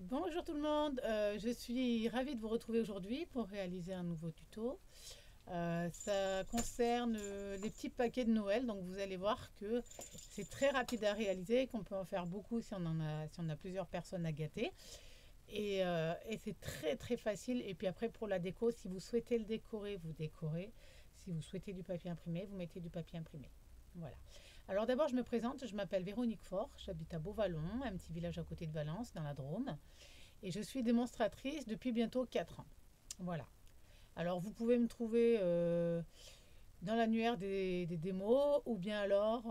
Bonjour tout le monde, je suis ravie de vous retrouver aujourd'hui pour réaliser un nouveau tuto. Ça concerne les petits paquets de Noël, donc vous allez voir que c'est très rapide à réaliser, qu'on peut en faire beaucoup si on a plusieurs personnes à gâter. Et c'est très très facile. Et puis après pour la déco, si vous souhaitez le décorer, vous décorez. Si vous souhaitez du papier imprimé, vous mettez du papier imprimé. Voilà. Alors d'abord je me présente, je m'appelle Véronique Faure, j'habite à Beauvallon, un petit village à côté de Valence, dans la Drôme. Et je suis démonstratrice depuis bientôt 4 ans. Voilà. Alors vous pouvez me trouver dans l'annuaire des démos ou bien alors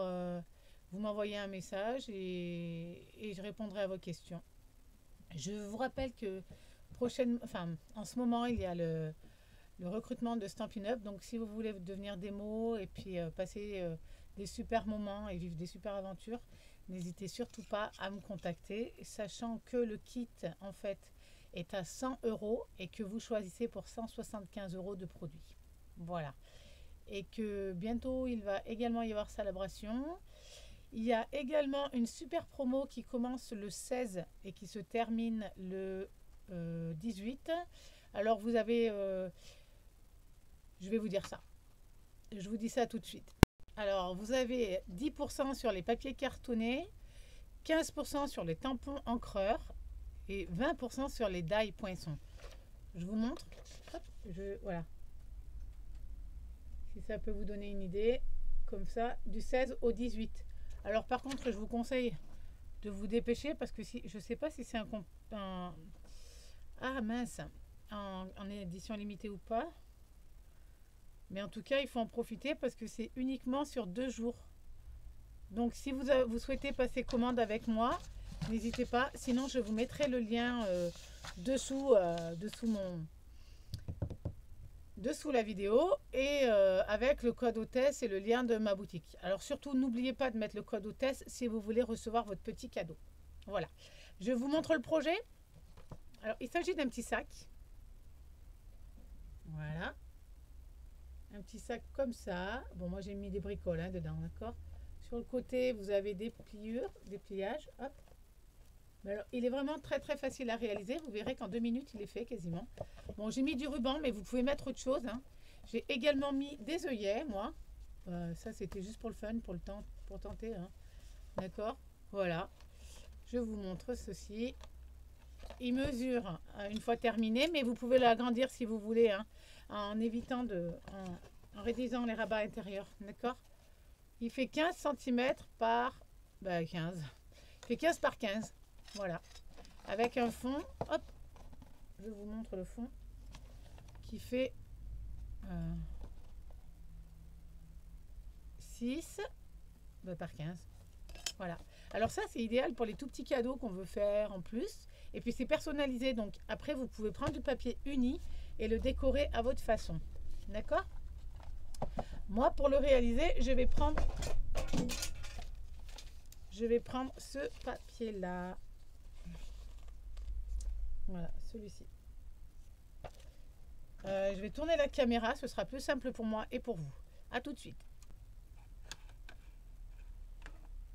vous m'envoyez un message et je répondrai à vos questions. Je vous rappelle que en ce moment, il y a le recrutement de Stampin' Up. Donc si vous voulez devenir démo et puis passer des super moments et vivre des super aventures, n'hésitez surtout pas à me contacter, sachant que le kit en fait est à 100 euros et que vous choisissez pour 175 euros de produits. Voilà. Et que bientôt il va également y avoir célébration. Il y a également une super promo qui commence le 16 et qui se termine le 18. Alors vous avez, je vais vous dire ça. Je vous dis ça tout de suite. Alors vous avez 10% sur les papiers cartonnés, 15% sur les tampons encreurs et 20% sur les die poinçons. Je vous montre. Hop, voilà. Si ça peut vous donner une idée, comme ça, du 16 au 18. Alors par contre, je vous conseille de vous dépêcher parce que si, je ne sais pas si c'est ah mince, en édition limitée ou pas. Mais en tout cas, il faut en profiter parce que c'est uniquement sur 2 jours. Donc si vous souhaitez passer commande avec moi, n'hésitez pas. Sinon, je vous mettrai le lien dessous la vidéo et avec le code hôtesse et le lien de ma boutique. Alors surtout, n'oubliez pas de mettre le code hôtesse si vous voulez recevoir votre petit cadeau. Voilà. Je vous montre le projet. Alors, il s'agit d'un petit sac. Voilà. Un petit sac comme ça. Bon, moi j'ai mis des bricoles dedans, d'accord. Sur le côté, vous avez des pliures, des pliages. Hop. Mais alors, il est vraiment très très facile à réaliser. Vous verrez qu'en 2 minutes, il est fait quasiment. Bon, j'ai mis du ruban, mais vous pouvez mettre autre chose. J'ai également mis des œillets, moi. Ça, c'était juste pour le fun, pour tenter. D'accord. Voilà. Je vous montre ceci. Il mesure une fois terminé, mais vous pouvez l'agrandir si vous voulez, en évitant en réduisant les rabats intérieurs. D'accord. Il fait 15 cm par 15. Il fait 15 par 15. Voilà. Avec un fond, hop, je vous montre le fond, qui fait 6 par 15. Voilà. Alors ça, c'est idéal pour les tout petits cadeaux qu'on veut faire en plus. Et puis c'est personnalisé, donc après, vous pouvez prendre du papier uni et le décorer à votre façon. D'accord. Moi, pour le réaliser, je vais prendre ce papier-là. Voilà, celui-ci. Je vais tourner la caméra, ce sera plus simple pour moi et pour vous. A tout de suite.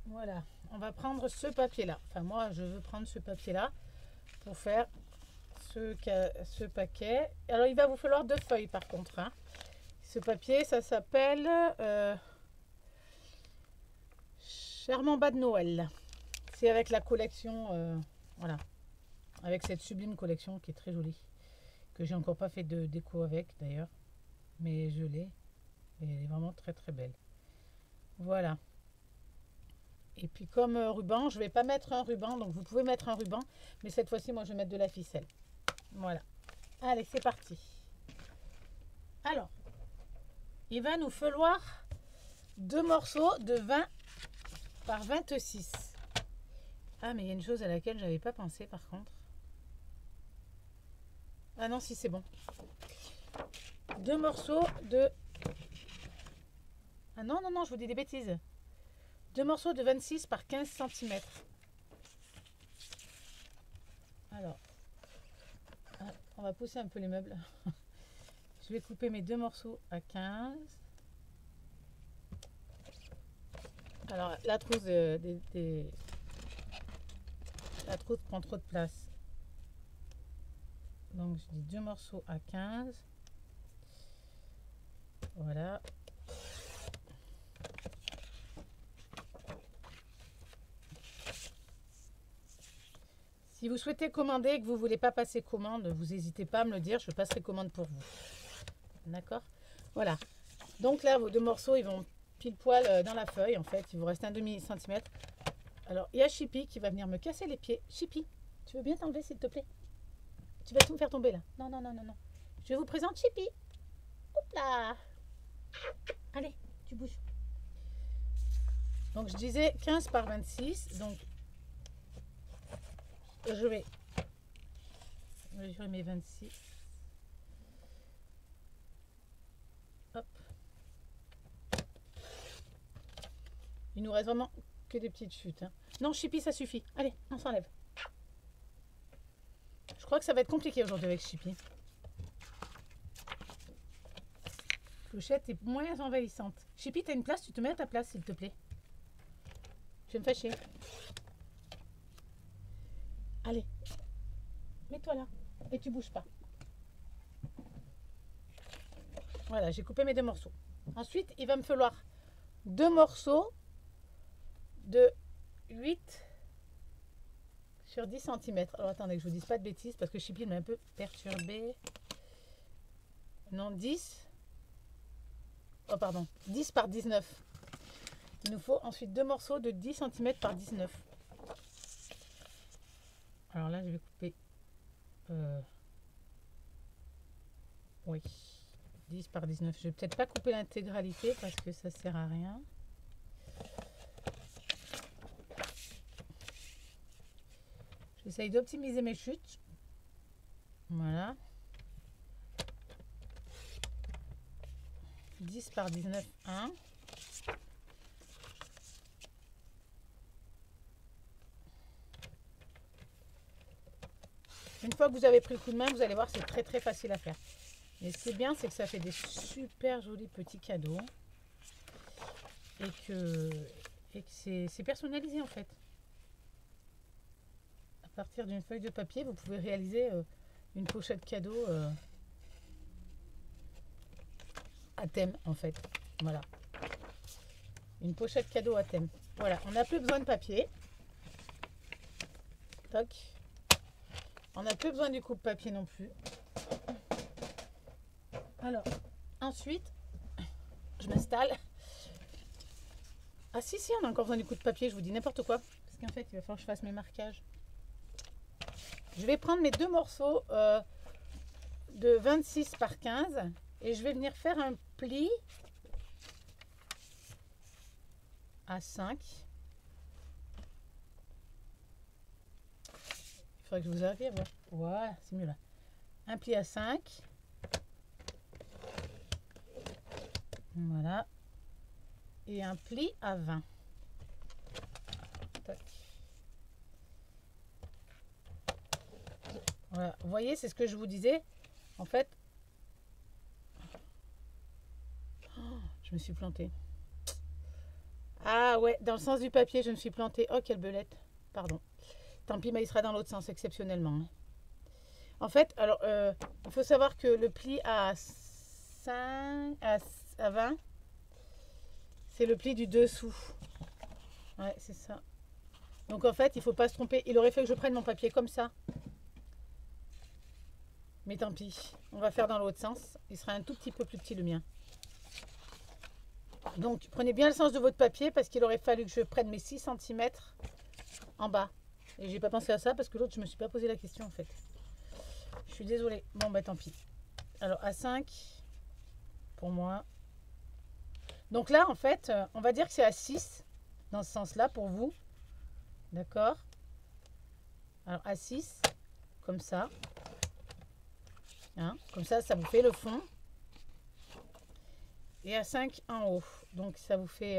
Voilà, on va prendre ce papier-là. Enfin, moi, je veux prendre ce papier-là pour faire ce paquet. Alors, il va vous falloir 2 feuilles par contre. Ce papier, ça s'appelle Charmant bas de Noël. C'est avec la collection, voilà, avec cette sublime collection qui est très jolie, que j'ai encore pas fait de déco avec d'ailleurs, mais je l'ai et elle est vraiment très très belle. Voilà. Et puis comme ruban, je vais pas mettre un ruban, donc vous pouvez mettre un ruban, mais cette fois-ci, moi, je vais mettre de la ficelle. Voilà. Allez, c'est parti. Alors, il va nous falloir 2 morceaux de 20 par 26. Ah, mais il y a une chose à laquelle j'avais pas pensé par contre. Ah non, si c'est bon. 2 morceaux de... Ah non, non, non, je vous dis des bêtises. 2 morceaux de 26 par 15 cm. Alors, on va pousser un peu les meubles. Je vais couper mes 2 morceaux à 15. Alors, la trousse prend trop de place. Donc je dis 2 morceaux à 15. Voilà. Si vous souhaitez commander et que vous ne voulez pas passer commande, vous n'hésitez pas à me le dire, je passerai commande pour vous. D'accord? Voilà. Donc là, vos 2 morceaux, ils vont pile poil dans la feuille, en fait. Il vous reste un demi-centimètre. Alors, il y a Chippy qui va venir me casser les pieds. Chippy, tu veux bien t'enlever, s'il te plaît? Tu vas tout me faire tomber, là. Non, non, non, non, non. Je vous présente Chippy. Hop là. Allez, tu bouges. Donc, je disais 15 par 26. Donc, je vais mesurer mes 26. Hop. Il nous reste vraiment que des petites chutes. Hein. Non, Chippy, ça suffit. Allez, on s'enlève. Je crois que ça va être compliqué aujourd'hui avec Chippy. Clochette est moins envahissante. Chippy, t'as une place? Tu te mets à ta place, s'il te plaît. Je vais me fâcher. Allez, mets-toi là. Et tu bouges pas. Voilà, j'ai coupé mes 2 morceaux. Ensuite, il va me falloir 2 morceaux de 8 sur 10 cm. Alors attendez que je vous dise pas de bêtises parce que Chippy m'a un peu perturbé. Non, 10. Oh pardon, 10 par 19. Il nous faut ensuite 2 morceaux de 10 cm par 19. Alors là, je vais couper. Oui. 10 par 19. Je vais peut-être pas couper l'intégralité parce que ça sert à rien. J'essaye d'optimiser mes chutes. Voilà. 10 par 19, 1. Une fois que vous avez pris le coup de main, vous allez voir, c'est très très facile à faire. Et ce qui est bien, c'est que ça fait des super jolis petits cadeaux. Et que c'est personnalisé en fait. À partir d'une feuille de papier, vous pouvez réaliser une pochette cadeau à thème en fait. Voilà. Une pochette cadeau à thème. Voilà, on n'a plus besoin de papier. Toc. On n'a plus besoin du coupe-papier non plus. Alors, ensuite, je m'installe. Ah si, on a encore besoin du coupe-papier, je vous dis n'importe quoi. Parce qu'en fait, il va falloir que je fasse mes marquages. Je vais prendre mes 2 morceaux de 26 par 15 et je vais venir faire un pli à 5. Il faudrait que je vous arrive. Voilà, c'est mieux là. Un pli à 5. Voilà. Et un pli à 20. Tac. Voilà. Vous voyez, c'est ce que je vous disais. En fait, je me suis plantée. Ah ouais, dans le sens du papier, je me suis plantée. Oh, quelle belette. Pardon. Tant pis, mais il sera dans l'autre sens, exceptionnellement. En fait, alors, il faut savoir que le pli à 5, à 20, c'est le pli du dessous. Ouais, c'est ça. Donc, en fait, il ne faut pas se tromper. Il aurait fallu que je prenne mon papier comme ça. Mais tant pis. On va faire dans l'autre sens. Il sera un tout petit peu plus petit, le mien. Donc, prenez bien le sens de votre papier parce qu'il aurait fallu que je prenne mes 6 cm en bas. Et j'ai pas pensé à ça parce que l'autre, je me suis pas posé la question, en fait. Je suis désolée. Bon, bah tant pis. Alors, à 5, pour moi. Donc là, en fait, on va dire que c'est à 6, dans ce sens-là, pour vous. D'accord? Alors, à 6, comme ça. Hein, comme ça, ça vous fait le fond. Et à 5 en haut. Donc, ça vous fait...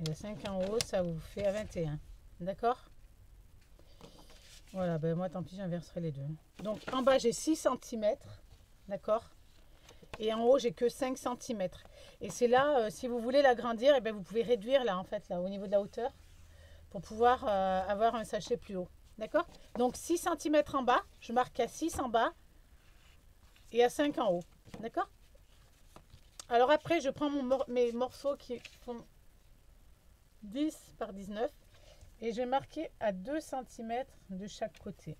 Et à 5 en haut, ça vous fait à 21. D'accord? Voilà, ben moi, tant pis, j'inverserai les deux. Donc, en bas, j'ai 6 cm. D'accord? et en haut j'ai que 5 cm. Et c'est là, si vous voulez l'agrandir, et bien vous pouvez réduire là en fait, là au niveau de la hauteur, pour pouvoir avoir un sachet plus haut. D'accord? Donc 6 cm en bas, je marque à 6 en bas et à 5 en haut. D'accord? Alors après, je prends mes morceaux qui font 10 par 19 et je vais marquer à 2 cm de chaque côté.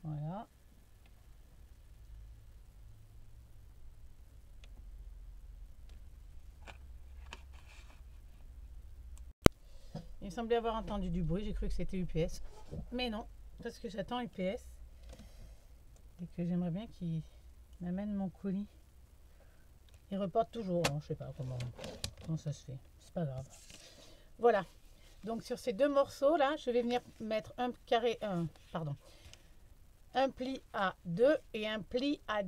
Voilà. Il me semblait avoir entendu du bruit, j'ai cru que c'était UPS. Mais non, parce que j'attends UPS et que j'aimerais bien qu'il m'amène mon colis. Il reporte toujours, hein, je sais pas comment ça se fait, c'est pas grave. Voilà, donc sur ces deux morceaux là, je vais venir mettre un pli à 2 et un pli à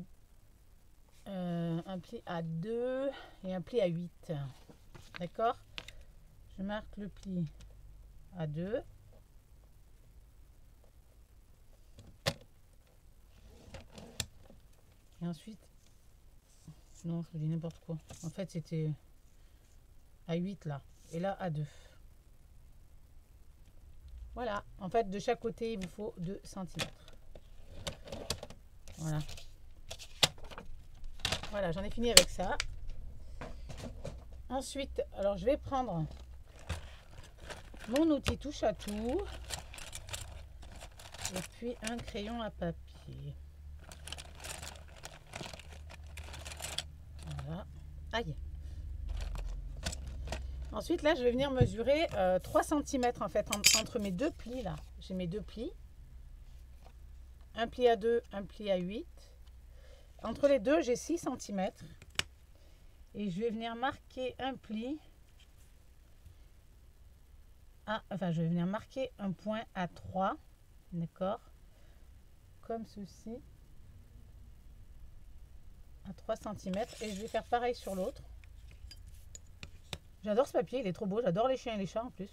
2 et un pli à 8. D'accord? Je marque le pli à 2. Et ensuite, non, je dis n'importe quoi. En fait, c'était à 8 là. Et là, à 2. Voilà. En fait, de chaque côté, il vous faut 2 cm. Voilà. Voilà, j'en ai fini avec ça. Ensuite, alors je vais prendre mon outil touche à tout. Et puis un crayon à papier. Voilà. Aïe. Ensuite, là, je vais venir mesurer 3 cm en fait entre mes deux plis là. J'ai mes deux plis. Un pli à 2, un pli à 8. Entre les deux, j'ai 6 cm. Et je vais venir marquer un pli. Je vais venir marquer un point à 3. D'accord? Comme ceci. À 3 cm. Et je vais faire pareil sur l'autre. J'adore ce papier, il est trop beau. J'adore les chiens et les chats en plus.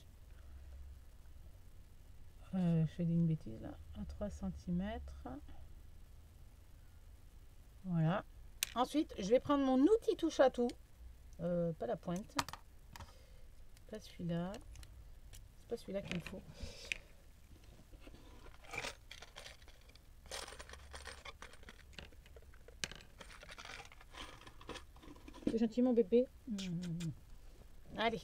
Je fais une bêtise là. À 3 cm. Voilà. Ensuite, je vais prendre mon outil touche à tout. Pas la pointe. Pas celui-là. C'est pas celui-là qu'il me faut. C'est gentil mon bébé. Allez.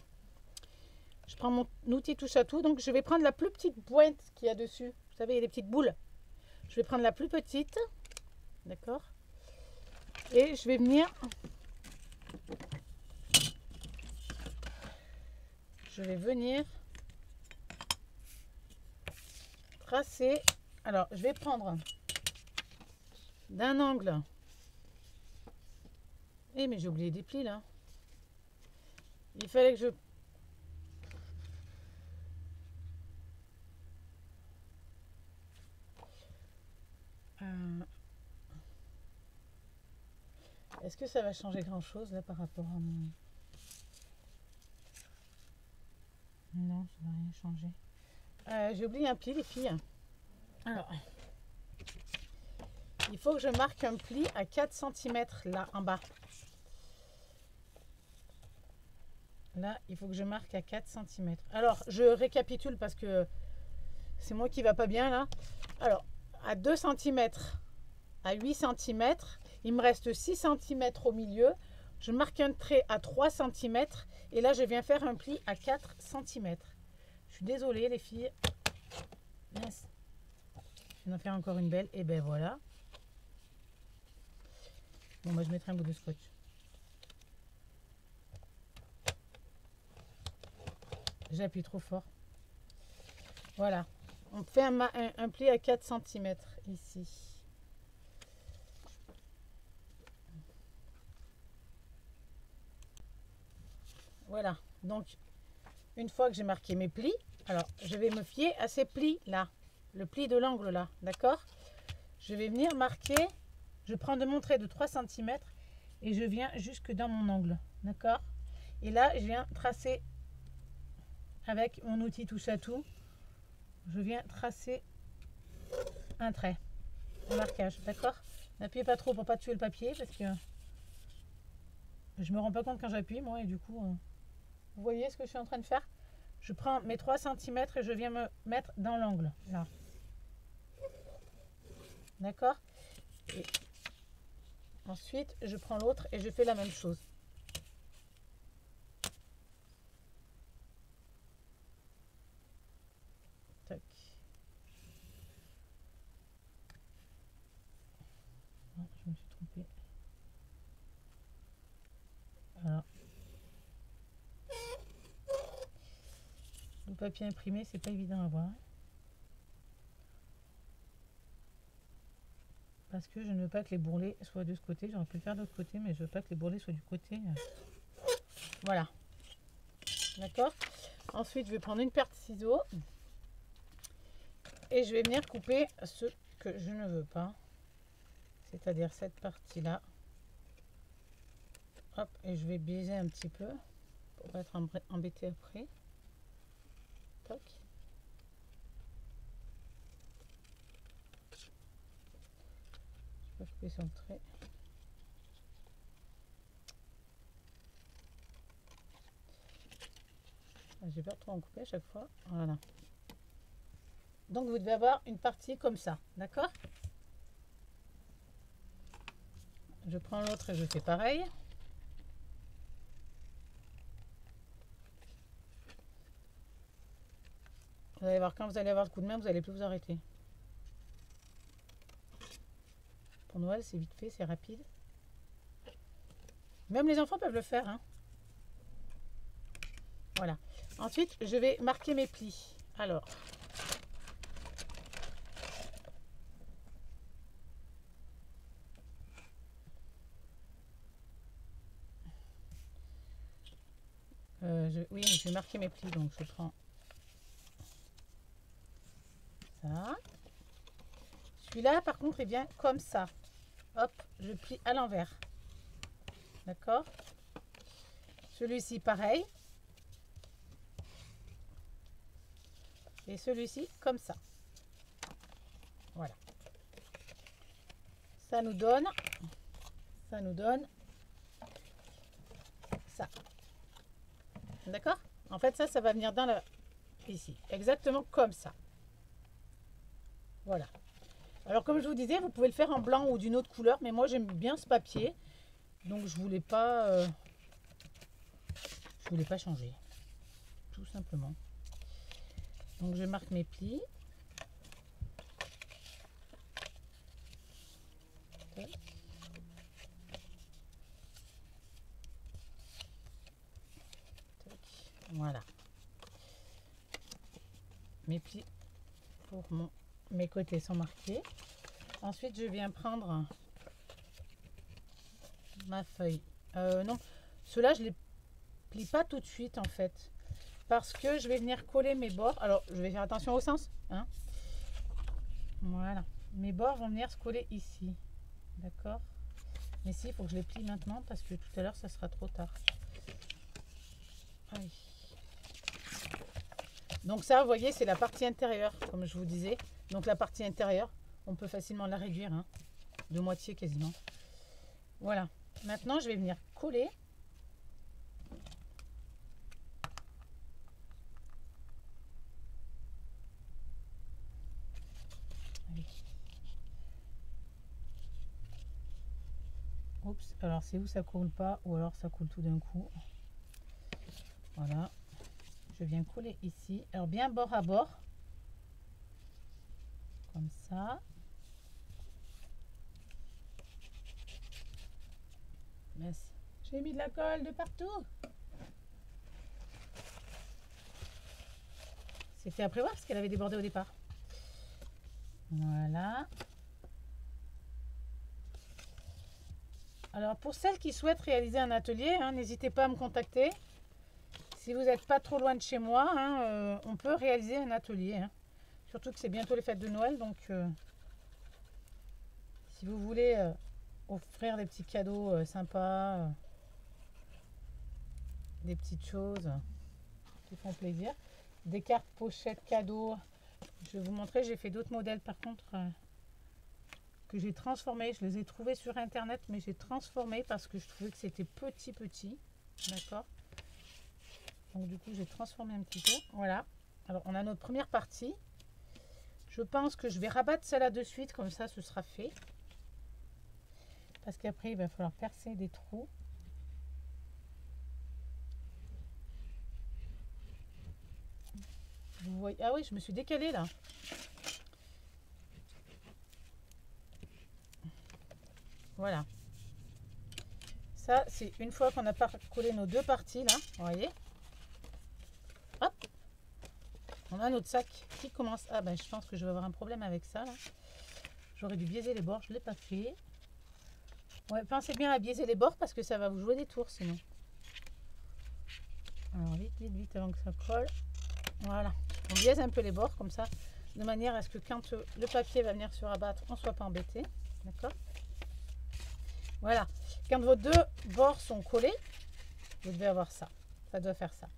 Je prends mon outil touche à tout. Donc je vais prendre la plus petite pointe qu'il y a dessus. Vous savez, il y a des petites boules. Je vais prendre la plus petite. D'accord? Et je vais venir... tracer. Alors, je vais prendre d'un angle. Mais j'ai oublié des plis là. Il fallait que je... Est-ce que ça va changer grand chose là par rapport à mon... Non, ça va rien changer. J'ai oublié un pli les filles. Alors, il faut que je marque un pli à 4 cm là en bas. Là, il faut que je marque à 4 cm. Alors, je récapitule parce que c'est moi qui va pas bien là. Alors, à 2 cm, à 8 cm, il me reste 6 cm au milieu. Je marque un trait à 3 cm et là, je viens faire un pli à 4 cm. Je suis désolée les filles. Yes. Je vais en faire encore une belle. Et ben voilà. Bon, moi je mettrai un bout de scotch. J'appuie trop fort. Voilà. On fait un pli à 4 cm ici. Voilà. Donc, une fois que j'ai marqué mes plis, alors je vais me fier à ces plis là. Le pli de l'angle là. D'accord? Je vais venir marquer. Je prends de mon trait de 3 cm et je viens jusque dans mon angle. D'accord? Et là, je viens tracer avec mon outil touche à tout, je viens tracer un trait, un marquage, d'accord? N'appuyez pas trop pour pas tuer le papier parce que je me rends pas compte quand j'appuie moi et du coup, vous voyez ce que je suis en train de faire? Je prends mes 3 cm et je viens me mettre dans l'angle, là. D'accord? Et ensuite, je prends l'autre et je fais la même chose. Tac. Non, je me suis trompée. Voilà. Le papier imprimé, c'est pas évident à voir. Parce que je ne veux pas que les bourrelets soient de ce côté. J'aurais pu le faire de l'autre côté, mais je veux pas que les bourrelets soient du côté. Voilà. D'accord? Ensuite, je vais prendre une paire de ciseaux. Et je vais venir couper ce que je ne veux pas. C'est-à-dire cette partie-là. Hop, et je vais biaiser un petit peu. Pour pas être embêté après. Toc. Je peux couper sur le trait. J'ai peur de trop en couper à chaque fois. Voilà. Donc vous devez avoir une partie comme ça, d'accord? Je prends l'autre et je fais pareil. Vous allez voir, quand vous allez avoir le coup de main, vous allez plus vous arrêter. Pour Noël, c'est vite fait, c'est rapide. Même les enfants peuvent le faire, hein. Voilà. Ensuite, je vais marquer mes plis. Alors, oui, je vais marquer mes plis, donc je prends ça. Celui-là, par contre, il vient comme ça. Hop, je plie à l'envers. D'accord? Celui-ci, pareil. Et celui-ci, comme ça. Voilà. Ça nous donne ça. D'accord? En fait, ça va venir dans la... ici. Exactement comme ça. Voilà. Alors, comme je vous disais, vous pouvez le faire en blanc ou d'une autre couleur. Mais moi, j'aime bien ce papier. Donc, je voulais pas changer. Tout simplement. Donc, je marque mes plis. Tac. Voilà. Mes plis pour mes côtés sont marqués. Ensuite, je viens prendre ma feuille. Non, ceux-là, je les plie pas tout de suite en fait. Parce que je vais venir coller mes bords. Alors, je vais faire attention au sens. Hein. Voilà. Mes bords vont venir se coller ici. D'accord? Mais si, il faut que je les plie maintenant parce que tout à l'heure, ça sera trop tard. Aïe. Donc ça, vous voyez, c'est la partie intérieure, comme je vous disais. Donc la partie intérieure, on peut facilement la réduire, hein, de moitié quasiment. Voilà. Maintenant, je vais venir coller. Oups, alors c'est où ça coule pas ou alors ça coule tout d'un coup. Voilà. Je viens coller ici. Alors bien bord à bord. Comme ça. J'ai mis de la colle de partout. C'était à prévoir parce qu'elle avait débordé au départ. Voilà. Alors pour celles qui souhaitent réaliser un atelier, hein, n'hésitez pas à me contacter. Si vous n'êtes pas trop loin de chez moi, hein, on peut réaliser un atelier. Hein. Surtout que c'est bientôt les fêtes de Noël, donc si vous voulez offrir des petits cadeaux sympas, des petites choses qui font plaisir. des cartes pochettes cadeaux. Je vais vous montrer, j'ai fait d'autres modèles par contre que j'ai transformé. Je les ai trouvés sur internet, mais j'ai transformé parce que je trouvais que c'était petit. D'accord. Donc du coup, j'ai transformé un petit peu. Voilà. Alors, on a notre première partie. Je pense que je vais rabattre celle-là de suite, comme ça, ce sera fait. Parce qu'après, il va falloir percer des trous. Vous voyez... Ah oui, je me suis décalée là. Voilà. Ça, c'est une fois qu'on a collé nos deux parties là. Vous voyez. Hop. On a notre sac qui commence. Ah ben, je pense que je vais avoir un problème avec ça là. J'aurais dû biaiser les bords, je ne l'ai pas fait. Ouais, pensez bien à biaiser les bords parce que ça va vous jouer des tours sinon. Alors vite avant que ça colle. Voilà. On biaise un peu les bords comme ça, de manière à ce que quand le papier va venir se rabattre, on ne soit pas embêté. D'accord. Voilà. Quand vos deux bords sont collés, vous devez avoir ça. Ça doit faire ça.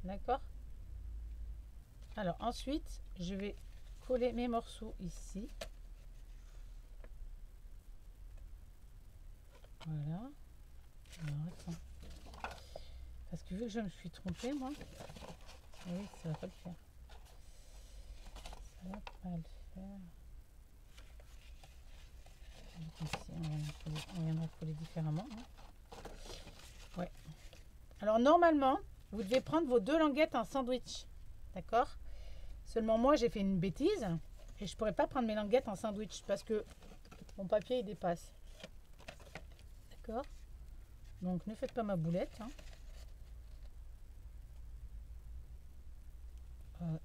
D'accord. Alors ensuite, je vais coller mes morceaux ici. Voilà. Alors, attends. Parce que vu que je me suis trompée, moi, oui, ça va pas le faire. Ça va pas le faire. Donc ici, on viendra coller différemment. Hein. Ouais. Alors normalement, vous devez prendre vos deux languettes en sandwich. D'accord. Seulement moi, j'ai fait une bêtise et je pourrais pas prendre mes languettes en sandwich parce que mon papier il dépasse. D'accord. Donc ne faites pas ma boulette. Hein.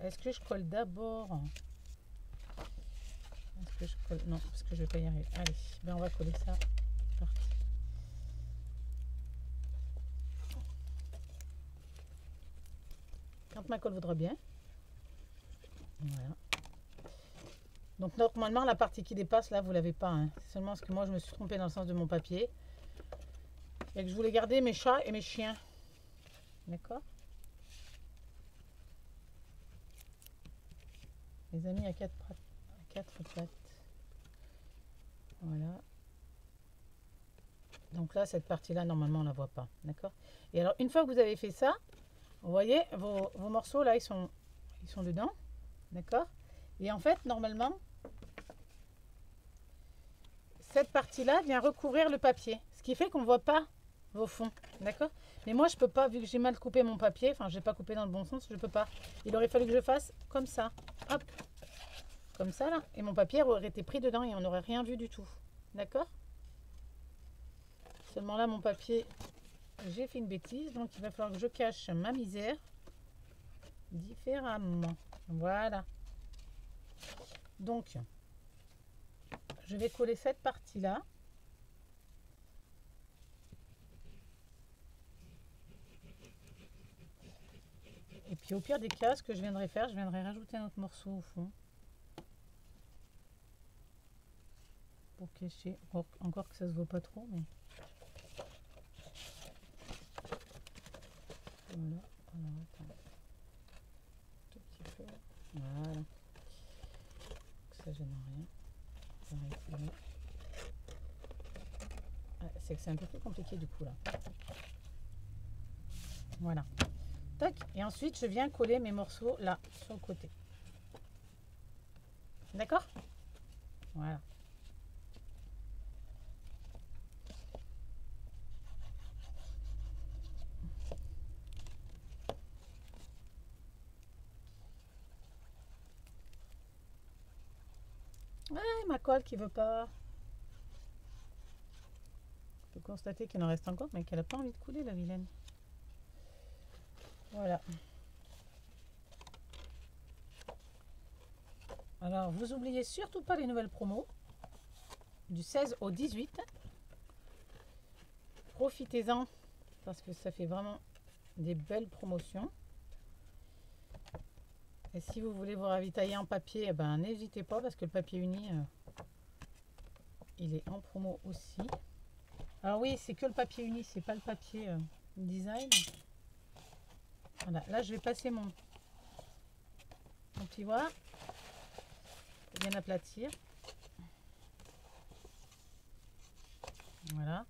Est-ce que je colle d'abord? Est-ce que je colle? Non, parce que je vais pas y arriver. Allez, ben on va coller ça. Parti. Quand ma colle voudra bien. Voilà. Donc normalement la partie qui dépasse là vous l'avez pas. Hein. C'est seulement parce que moi je me suis trompée dans le sens de mon papier. Et que je voulais garder mes chats et mes chiens. D'accord. Les amis à quatre pattes. Voilà. Donc là, cette partie-là, normalement, on ne la voit pas. D'accord. Et alors, une fois que vous avez fait ça, vous voyez, vos morceaux, là, ils sont dedans. D'accord. Et en fait, normalement, cette partie-là vient recouvrir le papier. Ce qui fait qu'on ne voit pas vos fonds. D'accord. Mais moi, je ne peux pas, vu que j'ai mal coupé mon papier, enfin, je n'ai pas coupé dans le bon sens, je ne peux pas. Il aurait fallu que je fasse comme ça. Hop. Comme ça, là. Et mon papier aurait été pris dedans et on n'aurait rien vu du tout. D'accord. Seulement là, mon papier, j'ai fait une bêtise. Donc, il va falloir que je cache ma misère différemment. Voilà. Donc, je vais coller cette partie-là. Et puis, au pire des cas, ce que je viendrai faire, je viendrai rajouter un autre morceau au fond. Pour cacher. Encore que ça se voit pas trop, mais... Voilà. Alors, attends. Tout petit peu. Voilà. Ça gêne rien. Ah, c'est que c'est un peu plus compliqué du coup là. Voilà. Tac. Et ensuite, je viens coller mes morceaux là, sur le côté. D'accord? Voilà. Ouais, ma colle qui veut pas. Je peux constater qu'il en reste encore, mais qu'elle n'a pas envie de couler, la vilaine. Voilà. Alors, vous oubliez surtout pas les nouvelles promos du 16 au 18. Profitez-en parce que ça fait vraiment des belles promotions. Et si vous voulez vous ravitailler en papier, eh ben, n'hésitez pas parce que le papier uni, il est en promo aussi. Alors oui, c'est que le papier uni, c'est pas le papier design. Voilà, là je vais passer mon mon petit doigt, pour bien aplatir. Voilà.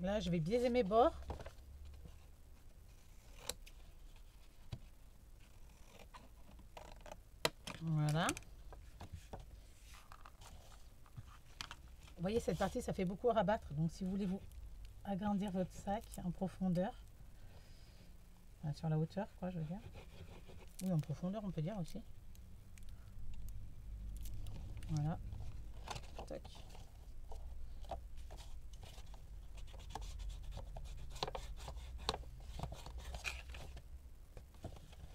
Là, je vais biaiser mes bords. Voilà. Vous voyez, cette partie, ça fait beaucoup à rabattre. Donc, si vous voulez vous agrandir votre sac en profondeur, enfin, sur la hauteur, quoi, je veux dire. Oui, en profondeur, on peut dire aussi. Voilà. Tac.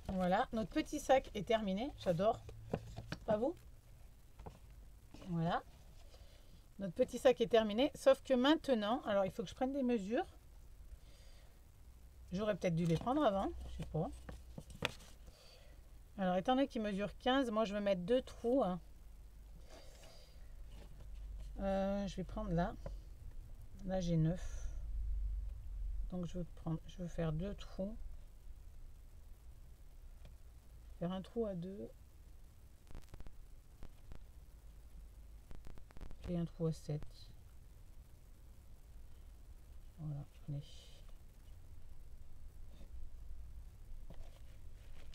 Voilà, notre petit sac est terminé. J'adore. Pas vous? Voilà. Notre petit sac est terminé. Sauf que maintenant, alors il faut que je prenne des mesures. J'aurais peut-être dû les prendre avant. Je sais pas. Alors, étant donné qu'il mesure 15, moi je vais mettre 2 trous. Hein. Je vais prendre là. Là, j'ai 9. Donc, je vais faire 2 trous. Faire un trou à 2. Et un trou à 7. Voilà, allez.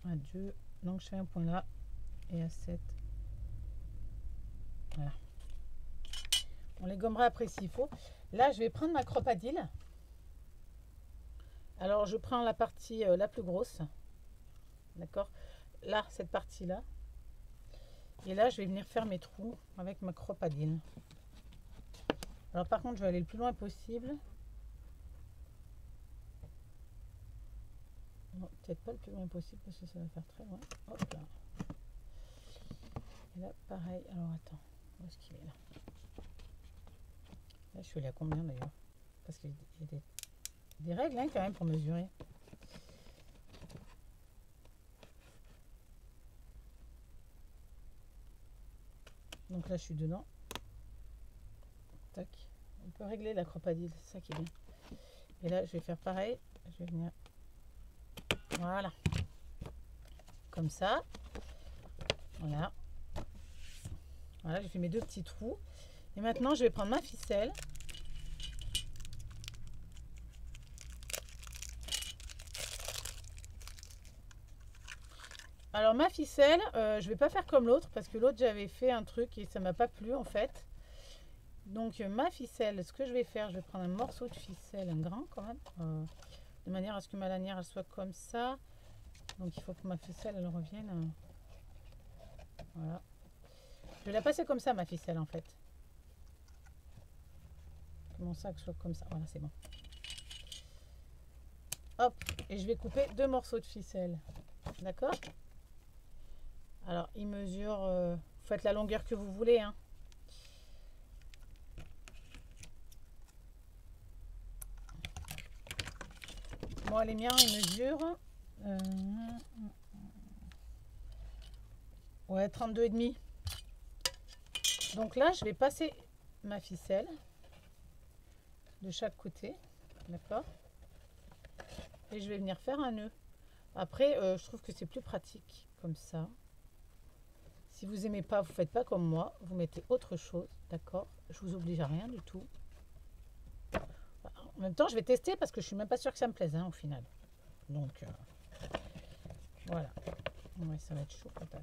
À 2. Donc, je fais un point là. Et à 7. Voilà. On les gommera après s'il faut. Là, je vais prendre ma cropadile. Alors, je prends la partie la plus grosse. D'accord? Là, cette partie-là. Et là, je vais venir faire mes trous avec ma cropadile. Alors, par contre, je vais aller le plus loin possible. Non, peut-être pas le plus loin possible parce que ça va faire très loin. Hop là. Et là, pareil. Alors, attends. Où est-ce qu'il est là? Là, je suis allée à combien d'ailleurs? Parce qu'il y a des règles hein, quand même pour mesurer. Donc là, je suis dedans. Tac. On peut régler la cropadile, c'est ça qui est bien. Et là, je vais faire pareil. Je vais venir. Voilà. Comme ça. Voilà. Voilà, j'ai fait mes 2 petits trous. Et maintenant, je vais prendre ma ficelle. Alors ma ficelle, je vais pas faire comme l'autre parce que l'autre j'avais fait un truc et ça m'a pas plu en fait. Donc ma ficelle, ce que je vais faire, je vais prendre un morceau de ficelle, un grand quand même, de manière à ce que ma lanière elle soit comme ça. Donc il faut que ma ficelle elle revienne. Voilà. Je vais la passer comme ça ma ficelle en fait. Que mon sac soit comme ça. Voilà, c'est bon. Hop, et je vais couper 2 morceaux de ficelle. D'accord? Alors, il mesure, vous faites la longueur que vous voulez. Hein. Moi, les miens, ils mesurent ouais, 32,5. Donc là, je vais passer ma ficelle de chaque côté. D'accord? Et je vais venir faire un nœud. Après, je trouve que c'est plus pratique comme ça. Si vous n'aimez pas, vous ne faites pas comme moi. Vous mettez autre chose. D'accord? Je vous oblige à rien du tout. En même temps, je vais tester parce que je suis même pas sûre que ça me plaise hein, au final. Donc, voilà. Ouais, ça va être chaud patate.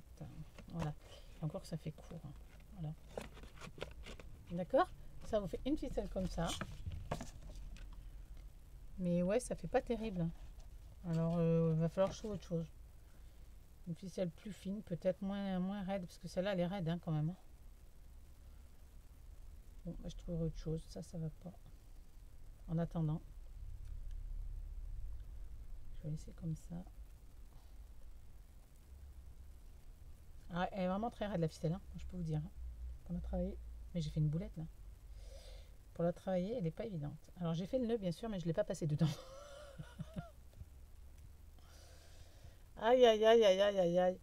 Voilà. Encore que ça fait court. Hein. Voilà. D'accord? Ça vous fait une ficelle comme ça. Mais ouais, ça fait pas terrible. Alors, il va falloir que je trouve autre chose. Une ficelle plus fine, peut-être moins raide, parce que celle-là, elle est raide hein, quand même. Bon, je trouverai autre chose. Ça va pas. En attendant, je vais laisser comme ça. Ah, elle est vraiment très raide la ficelle, hein, je peux vous dire. Hein. Pour la travailler, mais j'ai fait une boulette là. Pour la travailler, elle n'est pas évidente. Alors j'ai fait le nœud bien sûr, mais je ne l'ai pas passé dedans. Aïe aïe aïe aïe aïe aïe aïe.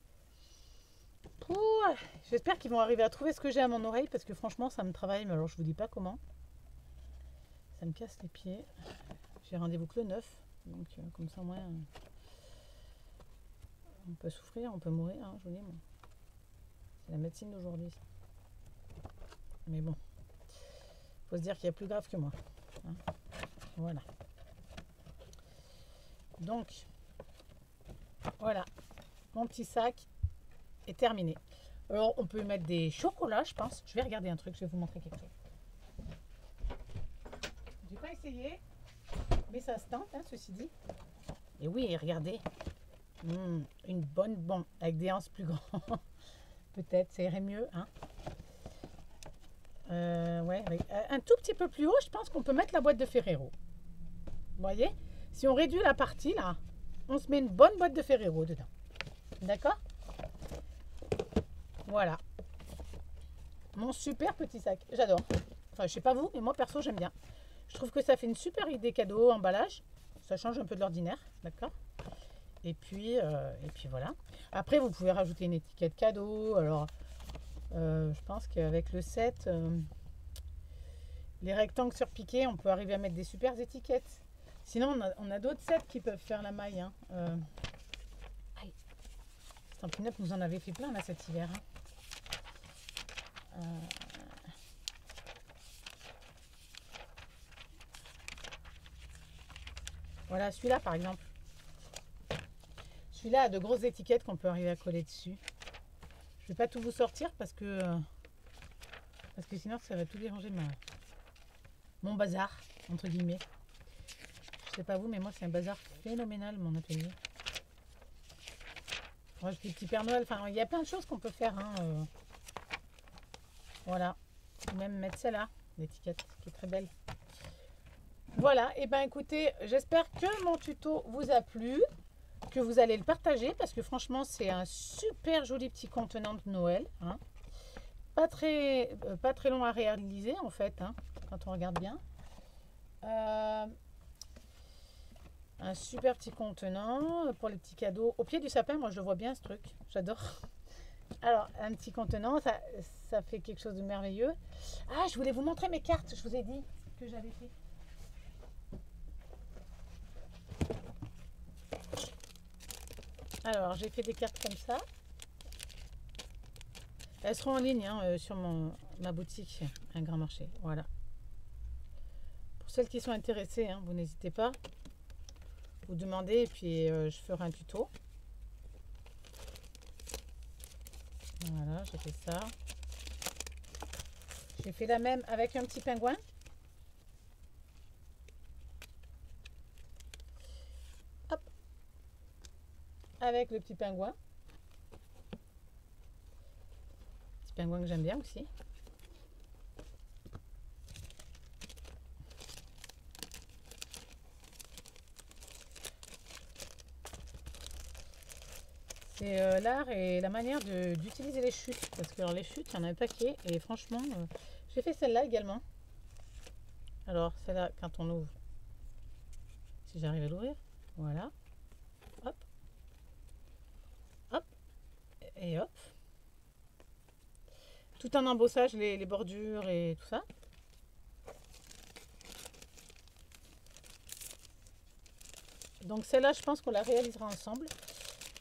J'espère qu'ils vont arriver à trouver ce que j'ai à mon oreille parce que franchement ça me travaille, mais alors je vous dis pas comment. Ça me casse les pieds. J'ai rendez-vous que le 9, donc comme ça au moins. On peut souffrir, on peut mourir, hein, je vous dis, moi. C'est la médecine d'aujourd'hui. Mais bon, faut se dire qu'il y a plus grave que moi. Hein. Voilà. Donc, voilà, mon petit sac est terminé. Alors, on peut mettre des chocolats, je pense. Je vais regarder un truc, je vais vous montrer quelque chose. J'ai pas essayé, mais ça se tente, hein, ceci dit. Et oui, regardez. Une bonne bombe avec des anses plus grands. Peut-être, ça irait mieux, hein. Ouais, un tout petit peu plus haut, je pense qu'on peut mettre la boîte de Ferrero. Vous voyez? Si on réduit la partie, là, on se met une bonne boîte de Ferrero dedans. D'accord? Voilà. Mon super petit sac. J'adore. Enfin, je sais pas vous, mais moi, perso, j'aime bien. Je trouve que ça fait une super idée cadeau, emballage. Ça change un peu de l'ordinaire. D'accord? Et puis voilà. Après, vous pouvez rajouter une étiquette cadeau. Alors, je pense qu'avec le set, les rectangles surpiqués, on peut arriver à mettre des super étiquettes. Sinon, on a d'autres sets qui peuvent faire la maille. Hein. Stampin' Up nous en avait fait plein là cet hiver. Hein. Voilà, celui-là par exemple. Celui-là a de grosses étiquettes qu'on peut arriver à coller dessus. Je vais pas tout vous sortir parce que sinon ça va tout déranger mon bazar, entre guillemets. Je sais pas vous, mais moi c'est un bazar phénoménal mon atelier. Moi, je dis petit Père Noël, enfin il y a plein de choses qu'on peut faire. Hein, voilà. Même mettre celle-là, l'étiquette qui est très belle. Voilà, et ben écoutez, j'espère que mon tuto vous a plu, que vous allez le partager parce que franchement c'est un super joli petit contenant de Noël. Hein. Pas très long à réaliser en fait, hein, quand on regarde bien. Un super petit contenant pour les petits cadeaux. Au pied du sapin, moi je le vois bien ce truc, j'adore. Alors, un petit contenant, ça fait quelque chose de merveilleux. Ah, je voulais vous montrer mes cartes, je vous ai dit que j'avais fait. Alors, j'ai fait des cartes comme ça. Elles seront en ligne hein, sur ma boutique, un grand marché. Voilà. Pour celles qui sont intéressées, hein, vous n'hésitez pas. Vous demandez et puis je ferai un tuto. Voilà, j'ai fait ça. J'ai fait la même avec un petit pingouin. Hop. Avec le petit pingouin. Petit pingouin que j'aime bien aussi. C'est l'art et la manière d'utiliser les chutes. Parce que alors, les chutes, il y en a un paquet. Et franchement, j'ai fait celle-là également. Alors, celle-là, quand on ouvre, si j'arrive à l'ouvrir, voilà. Hop. Hop. Et hop. Tout en embossage, les bordures et tout ça. Donc celle-là, je pense qu'on la réalisera ensemble.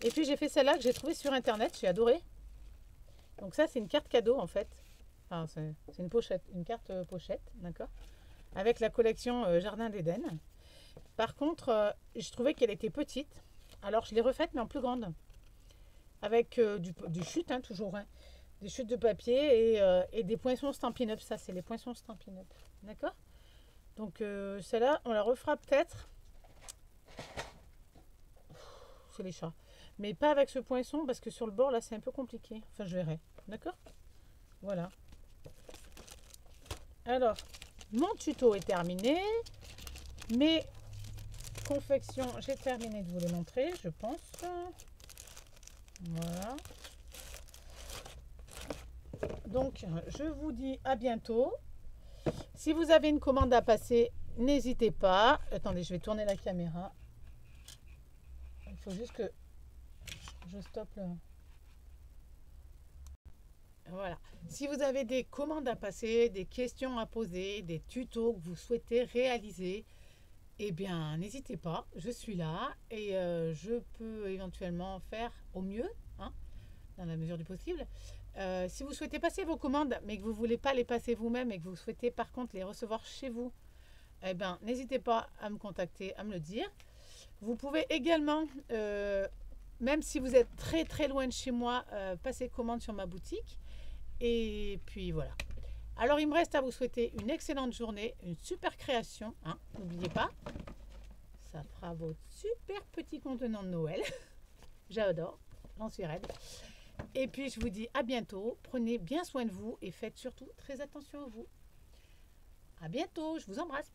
Et puis j'ai fait celle-là que j'ai trouvée sur internet, j'ai adoré. Donc ça c'est une carte cadeau en fait. Enfin c'est une pochette, une carte pochette, d'accord. Avec la collection Jardin d'Éden. Par contre, je trouvais qu'elle était petite. Alors je l'ai refaite mais en plus grande. Avec du chute, hein, toujours. Hein, des chutes de papier et des poinçons Stampin' Up. Ça c'est les poinçons Stampin' Up. D'accord. Donc celle-là, on la refera peut-être. C'est les chats. Mais pas avec ce poinçon parce que sur le bord là c'est un peu compliqué. Enfin je verrai. D'accord. Voilà. Alors, mon tuto est terminé. Mes confections, j'ai terminé de vous les montrer, je pense. Voilà. Donc, je vous dis à bientôt. Si vous avez une commande à passer, n'hésitez pas. Attendez, je vais tourner la caméra. Il faut juste que je stoppe le... Voilà. Si vous avez des commandes à passer, des questions à poser, des tutos que vous souhaitez réaliser, eh bien, n'hésitez pas, je suis là et je peux éventuellement faire au mieux, hein, dans la mesure du possible. Si vous souhaitez passer vos commandes, mais que vous ne voulez pas les passer vous-même et que vous souhaitez par contre les recevoir chez vous, eh bien, n'hésitez pas à me contacter, à me le dire. Vous pouvez également, même si vous êtes très très loin de chez moi, passer commande sur ma boutique. Et puis voilà. Alors, il me reste à vous souhaiter une excellente journée, une super création, hein, n'oubliez pas. Ça fera votre super petit contenant de Noël. J'adore, j'en suis raide. Et puis, je vous dis à bientôt. Prenez bien soin de vous et faites surtout très attention à vous. À bientôt, je vous embrasse.